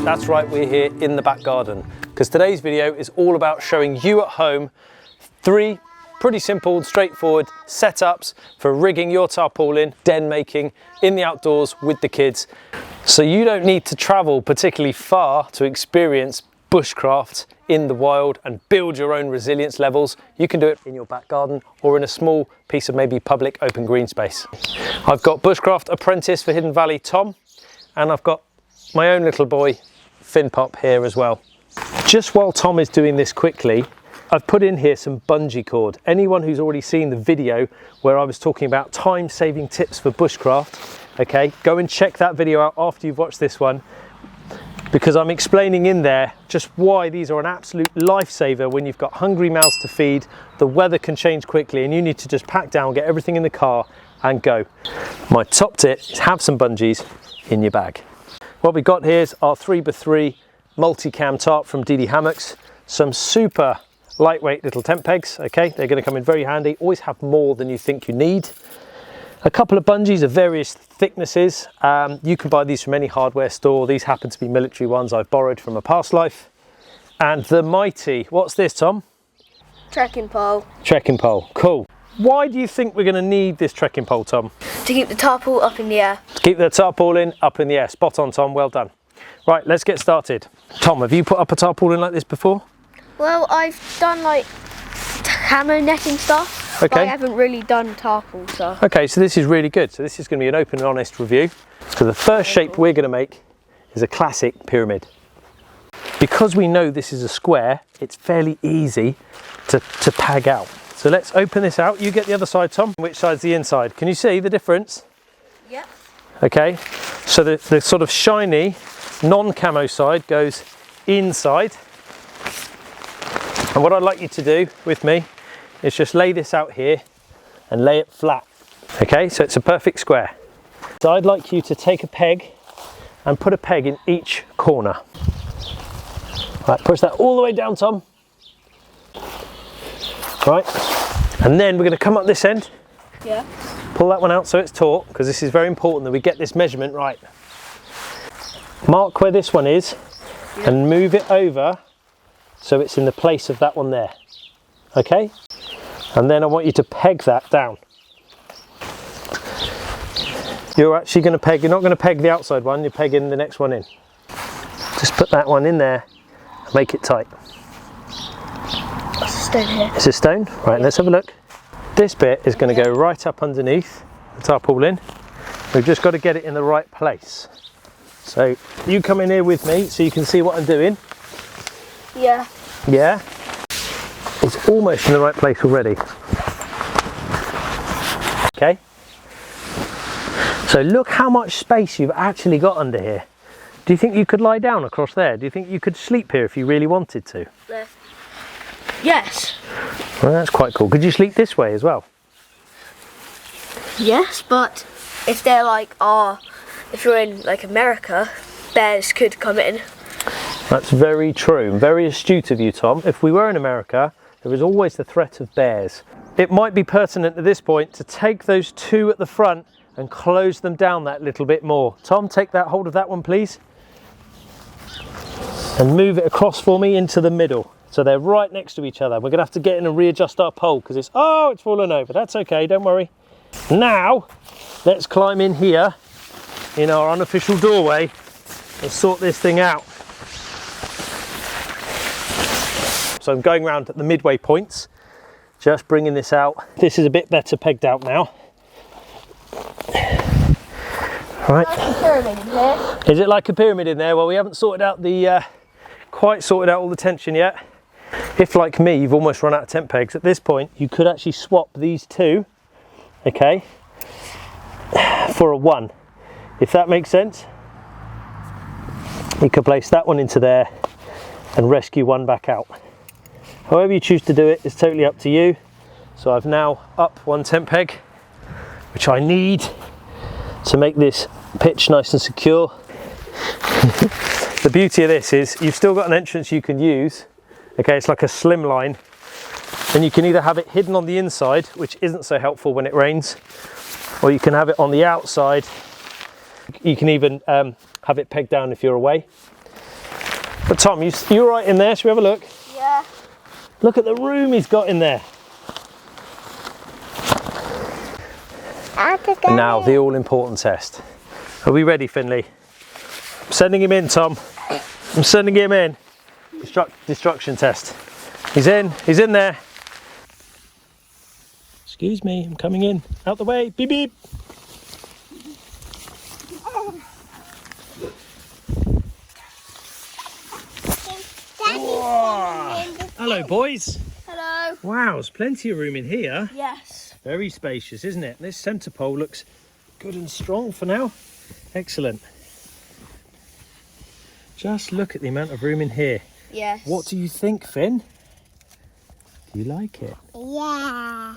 That's right, we're here in the back garden because today's video is all about showing you at home 3 pretty simple, straightforward setups for rigging your tarpaulin, den making in the outdoors with the kids. So you don't need to travel particularly far to experience bushcraft in the wild and build your own resilience levels. You can do it in your back garden or in a small piece of maybe public open green space. I've got Bushcraft apprentice for Hidden Valley, Tom, and I've got my own little boy, Fin Pop, here as well. Just while Tom is doing this quickly, I've put in here some bungee cord. Anyone who's already seen the video where I was talking about time-saving tips for bushcraft, okay, go and check that video out after you've watched this one, because I'm explaining in there just why these are an absolute lifesaver when you've got hungry mouths to feed, the weather can change quickly and you need to just pack down, get everything in the car and go. My top tip is have some bungees in your bag. What we've got here is our 3x3 multi-cam tarp from DD Hammocks. Some super lightweight little tent pegs, okay? They're going to come in very handy. Always have more than you think you need. A couple of bungees of various thicknesses. You can buy these from any hardware store. These happen to be military ones I've borrowed from a past life. And the mighty, what's this, Tom? Trekking pole. Trekking pole, cool. Why do you think we're going to need this trekking pole, Tom? To keep the tarpaulin up in the air. To keep the tarpaulin up in the air. Spot on, Tom, well done. Right, let's get started. Tom, have you put up a tarpaulin like this before? Well, I've done like camo netting stuff, okay. But I haven't really done tarpaulin stuff. Okay, so this is really good. So this is going to be an open and honest review. So the first shape we're going to make is a classic pyramid. Because we know this is a square, it's fairly easy to peg out. So let's open this out. You get the other side, Tom. Which side's the inside? Can you see the difference? Yep. Okay, so the sort of shiny, non-camo side goes inside. And what I'd like you to do with me is just lay this out here and lay it flat. Okay, so it's a perfect square. So I'd like you to take a peg and put a peg in each corner. Right, push that all the way down, Tom. Right, and then we're going to come up this end. Yeah. Pull that one out so it's taut, because this is very important that we get this measurement right. Mark where this one is, yeah, and move it over so it's in the place of that one there. Okay? And then I want you to peg that down. You're actually going to peg, you're not going to peg the outside one, you're pegging the next one in. Just put that one in there and make it tight. Stone here. It's a stone? Right, yeah. Let's have a look. This bit is going to go right up underneath the tarpaulin. We've just got to get it in the right place. So you come in here with me so you can see what I'm doing. Yeah. Yeah? It's almost in the right place already. Okay? So look how much space you've actually got under here. Do you think you could lie down across there? Do you think you could sleep here if you really wanted to? There. Yes. Well, that's quite cool. Could you sleep this way as well? Yes, but if they're like, if you're in like America, bears could come in. That's very true. Very astute of you, Tom. If we were in America, there is always the threat of bears. It might be pertinent at this point to take those 2 at the front and close them down that little bit more. Tom, take that hold of that one, please. And move it across for me into the middle. So they're right next to each other. We're going to have to get in and readjust our pole because it's fallen over. That's okay, don't worry. Now, let's climb in here in our unofficial doorway and sort this thing out. So I'm going around at the midway points, just bringing this out. This is a bit better pegged out now. Right. Like a pyramid in here. Is it like a pyramid in there? Well, we haven't sorted out quite sorted out all the tension yet. If, like me, you've almost run out of tent pegs, at this point you could actually swap these 2, okay, for a 1. If that makes sense, you could place that one into there and rescue 1 back out. However you choose to do it is totally up to you. So I've now up 1 tent peg, which I need to make this pitch nice and secure. The beauty of this is you've still got an entrance you can use. Okay, it's like a slim line And you can either have it hidden on the inside, which isn't so helpful when it rains, or you can have it on the outside. You can even have it pegged down if you're away. But Tom, you're right in there. Should we have a look? Yeah. Look at the room he's got in there. And now the all-important test. Are we ready, Finley? I'm sending him in, Tom. I'm sending him in. Destruction test. He's in there. Excuse me, I'm coming in. Out the way, beep beep. Hello, boys. Hello. Wow, there's plenty of room in here. Yes. Very spacious, isn't it? This centre pole looks good and strong for now. Excellent. Just look at the amount of room in here. Yes. What do you think, Finn? Do you like it? Yeah.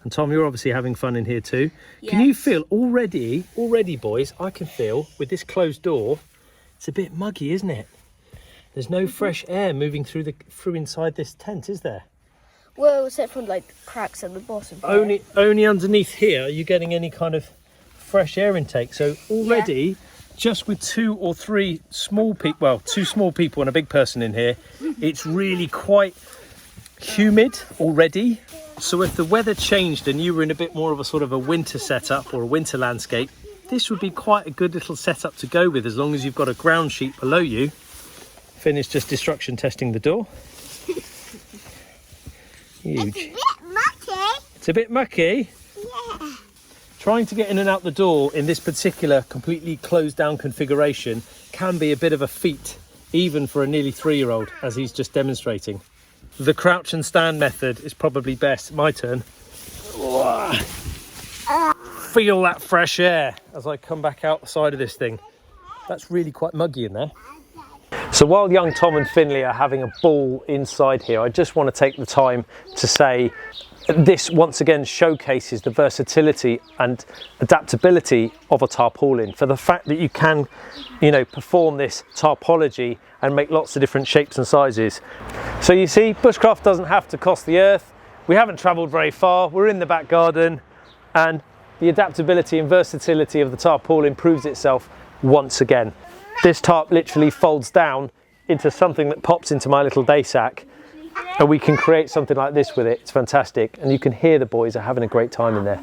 And Tom, you're obviously having fun in here too. Yes. Can you feel already, boys, I can feel with this closed door, it's a bit muggy, isn't it? There's no fresh air moving through inside this tent, is there? Well, except from like cracks at the bottom. Here. Only underneath here are you getting any kind of fresh air intake. So already, just with 2 or 3 small people, well, 2 small people and a big person in here, it's really quite humid already. So if the weather changed and you were in a bit more of a sort of a winter setup or a winter landscape, this would be quite a good little setup to go with, as long as you've got a ground sheet below you. Finn is just destruction testing the door. Huge. It's a bit mucky. It's a bit mucky. Yeah. Trying to get in and out the door in this particular completely closed down configuration can be a bit of a feat, even for a nearly 3-year-old, as he's just demonstrating. The crouch and stand method is probably best. My turn. Feel that fresh air as I come back out the side of this thing. That's really quite muggy in there. So while young Tom and Finley are having a ball inside here, I just want to take the time to say this once again showcases the versatility and adaptability of a tarpaulin, for the fact that you can, perform this tarpology and make lots of different shapes and sizes. So you see, bushcraft doesn't have to cost the earth. We haven't travelled very far. We're in the back garden, and the adaptability and versatility of the tarpaulin proves itself once again. This tarp literally folds down into something that pops into my little day sack, and we can create something like this with it. It's fantastic, and you can hear the boys are having a great time in there.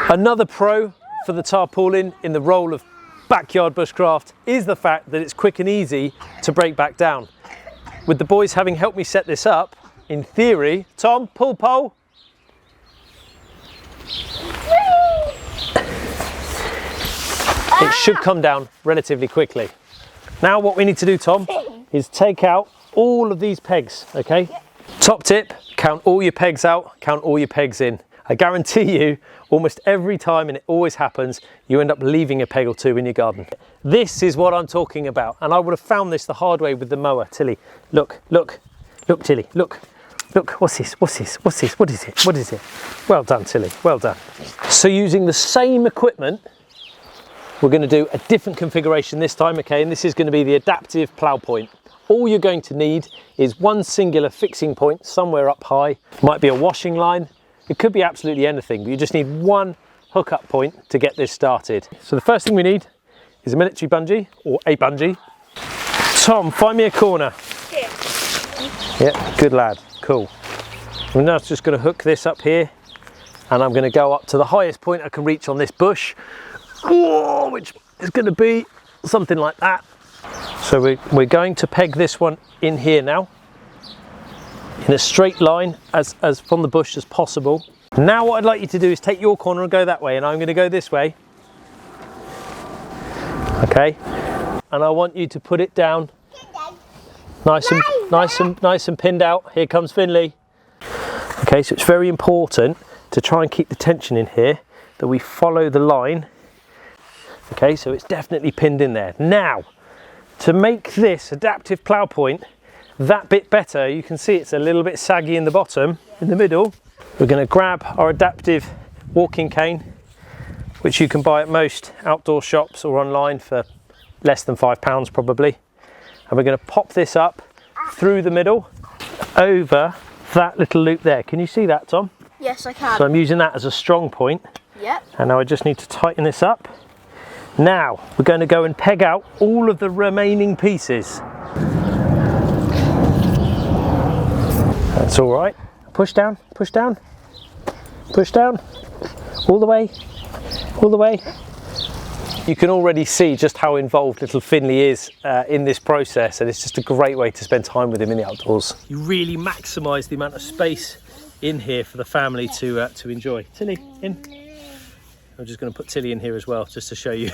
Another pro for the tarpaulin in the role of backyard bushcraft is the fact that it's quick and easy to break back down. With the boys having helped me set this up, in theory, Tom, pull pole. It should come down relatively quickly. Now what we need to do, Tom, is take out all of these pegs, okay? Top tip, count all your pegs out, count all your pegs in. I guarantee you, almost every time, and it always happens, you end up leaving a peg or 2 in your garden. This is what I'm talking about, and I would have found this the hard way with the mower. Tilly, look, Tilly, look, what's this, what is it? Well done, Tilly, well done. So using the same equipment, we're going to do a different configuration this time, okay, and this is going to be the adaptive plough point. All you're going to need is one singular fixing point somewhere up high. Might be a washing line, it could be absolutely anything, but you just need one hookup point to get this started. So the first thing we need is a military bungee, or a bungee. Tom, find me a corner. Here. Yeah, good lad, cool. I'm now just going to hook this up here, and I'm going to go up to the highest point I can reach on this bush. Whoa, which is going to be something like that. So we're going to peg this one in here now, in a straight line as from the bush as possible. Now what I'd like you to do is take your corner and go that way, and I'm going to go this way. Okay, and I want you to put it down nice and pinned out. Here comes Finley. Okay, so it's very important to try and keep the tension in here, that we follow the line. Okay, so it's definitely pinned in there. Now, to make this adaptive plough point that bit better, you can see it's a little bit saggy in the bottom, in the middle. We're going to grab our adaptive walking cane, which you can buy at most outdoor shops or online for less than £5 probably. And we're going to pop this up through the middle. over that little loop there. Can you see that, Tom? Yes, I can. So I'm using that as a strong point. Yep. And now I just need to tighten this up. Now we're going to go and peg out all of the remaining pieces. That's all right. Push down, push down, push down, all the way, all the way. You can already see just how involved little Finley is in this process, and it's just a great way to spend time with him in the outdoors. You really maximise the amount of space in here for the family to enjoy. Tilly, in. I'm just going to put Tilly in here as well, just to show you.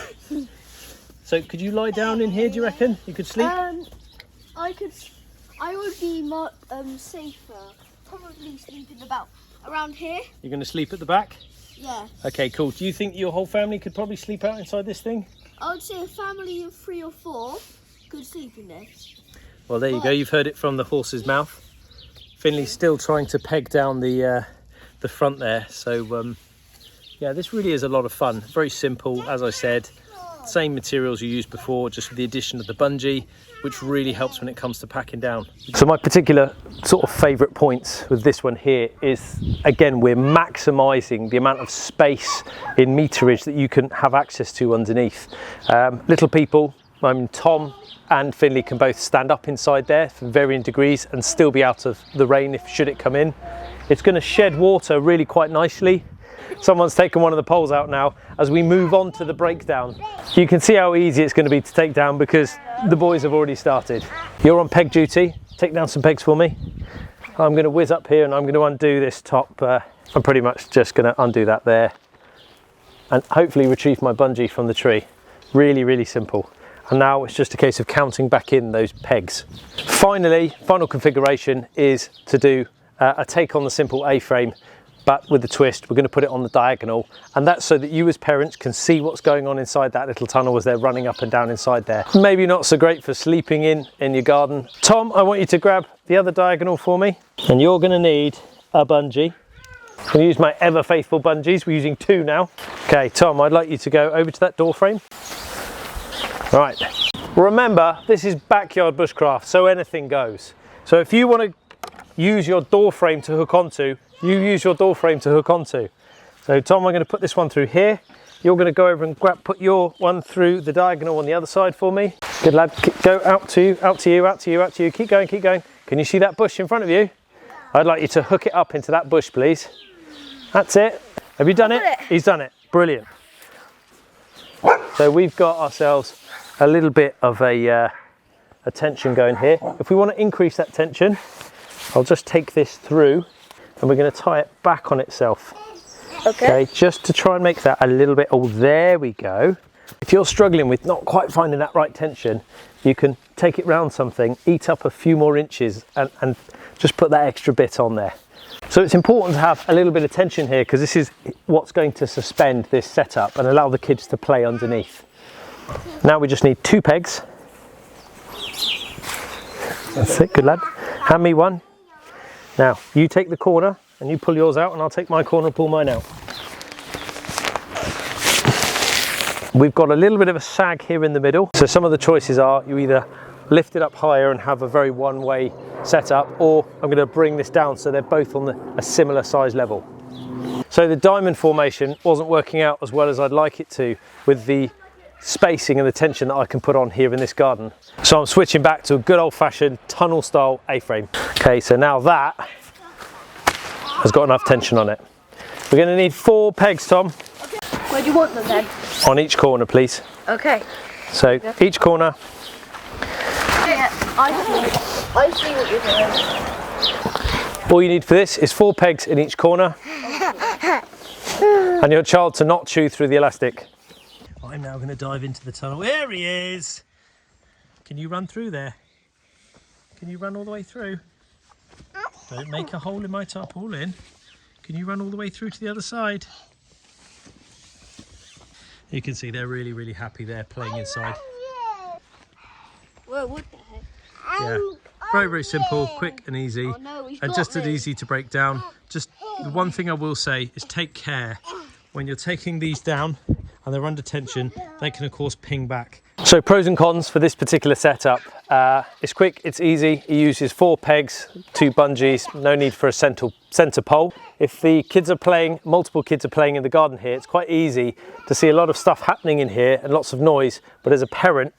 So, could you lie down in here? Do you reckon you could sleep? I would be more safer. Probably sleeping around here. You're going to sleep at the back? Yeah. Okay, cool. Do you think your whole family could probably sleep out inside this thing? I would say a family of 3 or 4 could sleep in this. Well, there you go. You've heard it from the horse's mouth. Finley's still trying to peg down the front there. So, yeah, this really is a lot of fun. Very simple, as I said. Same materials you used before, just with the addition of the bungee, which really helps when it comes to packing down. So my particular sort of favourite points with this one here is, again, we're maximising the amount of space in meterage that you can have access to underneath. Little people, Tom and Finley can both stand up inside there for varying degrees and still be out of the rain should it come in. It's going to shed water really quite nicely. Someone's taken one of the poles out now. As we move on to the breakdown, you can see how easy it's going to be to take down because the boys have already started. You're on peg duty. Take down some pegs for me. I'm going to whiz up here and I'm going to undo this top. I'm pretty much just going to undo that there and hopefully retrieve my bungee from the tree. Really, really simple. And now it's just a case of counting back in those pegs. Finally, final configuration is to do a take on the simple A-frame, but with the twist. We're going to put it on the diagonal, and that's so that you as parents can see what's going on inside that little tunnel as they're running up and down inside there. Maybe not so great for sleeping in your garden. Tom, I want you to grab the other diagonal for me, and you're going to need a bungee. I'm going to use my ever faithful bungees. We're using 2 now. Okay, Tom, I'd like you to go over to that door frame. Right. Remember, this is backyard bushcraft, so anything goes. So if you want to use your door frame to hook onto, you use your door frame to hook onto. So Tom, I'm going to put this one through here. You're going to go over and put your one through the diagonal on the other side for me. Good lad. Go out to you, out to you, out to you, out to you. Keep going, keep going. Can you see that bush in front of you? I'd like you to hook it up into that bush, please. That's it. Have you done it? He's done it. Brilliant. So we've got ourselves a little bit of a tension going here. If we want to increase that tension, I'll just take this through and we're going to tie it back on itself. Okay, just to try and make that a little bit, oh, there we go. If you're struggling with not quite finding that right tension, you can take it round something, eat up a few more inches and just put that extra bit on there. So it's important to have a little bit of tension here because this is what's going to suspend this setup and allow the kids to play underneath. Now we just need 2 pegs. That's it, good lad. Hand me one. Now, you take the corner and you pull yours out and I'll take my corner and pull mine out. We've got a little bit of a sag here in the middle. So some of the choices are you either lift it up higher and have a very one-way setup, or I'm going to bring this down so they're both on a similar size level. So the diamond formation wasn't working out as well as I'd like it to with the spacing and the tension that I can put on here in this garden. So I'm switching back to a good old-fashioned tunnel style A-frame. Okay, so now that has got enough tension on it. We're going to need 4 pegs, Tom. Okay. Where do you want them then? On each corner, please. Okay. So each corner. Yeah, I see what you're doing. All you need for this is 4 pegs in each corner and your child to not chew through the elastic. I'm now going to dive into the tunnel. There he is! Can you run through there? Can you run all the way through? Don't make a hole in my tarpaulin. Can you run all the way through to the other side? You can see they're really, really happy there playing inside. Whoa, what the heck? Yeah, very, very simple, quick and easy, and just as easy to break down. Just the one thing I will say is take care when you're taking these down and they're under tension. They can of course ping back. So pros and cons for this particular setup. It's quick, it's easy. It uses 4 pegs, 2 bungees, no need for a centre pole. If the kids are playing, multiple kids are playing in the garden here, it's quite easy to see a lot of stuff happening in here and lots of noise, but as a parent,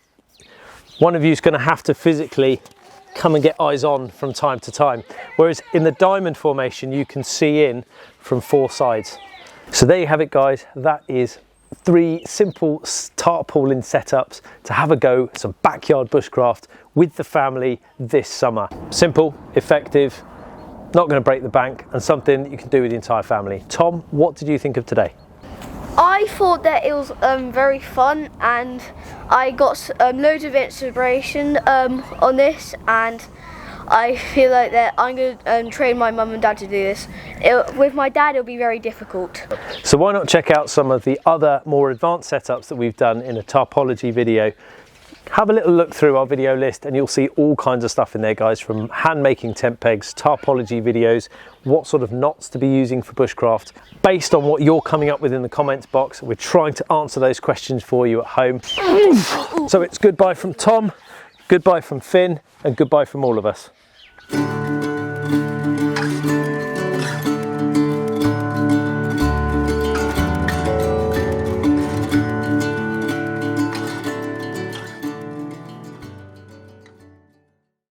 one of you is going to have to physically come and get eyes on from time to time. Whereas in the diamond formation, you can see in from 4 sides. So there you have it, guys. That is 3 simple tarpaulin setups to have a go, some backyard bushcraft with the family this summer. Simple, effective, not going to break the bank, and something that you can do with the entire family. Tom, what did you think of today? I thought that it was very fun, and I got loads of inspiration on this, and I feel like that I'm going to train my mum and dad to do this. With my dad, it'll be very difficult. So why not check out some of the other more advanced setups that we've done in a Tarpology video. Have a little look through our video list and you'll see all kinds of stuff in there, guys, from hand making tent pegs, Tarpology videos, what sort of knots to be using for bushcraft. Based on what you're coming up with in the comments box, we're trying to answer those questions for you at home. So it's goodbye from Tom, goodbye from Finn, and goodbye from all of us.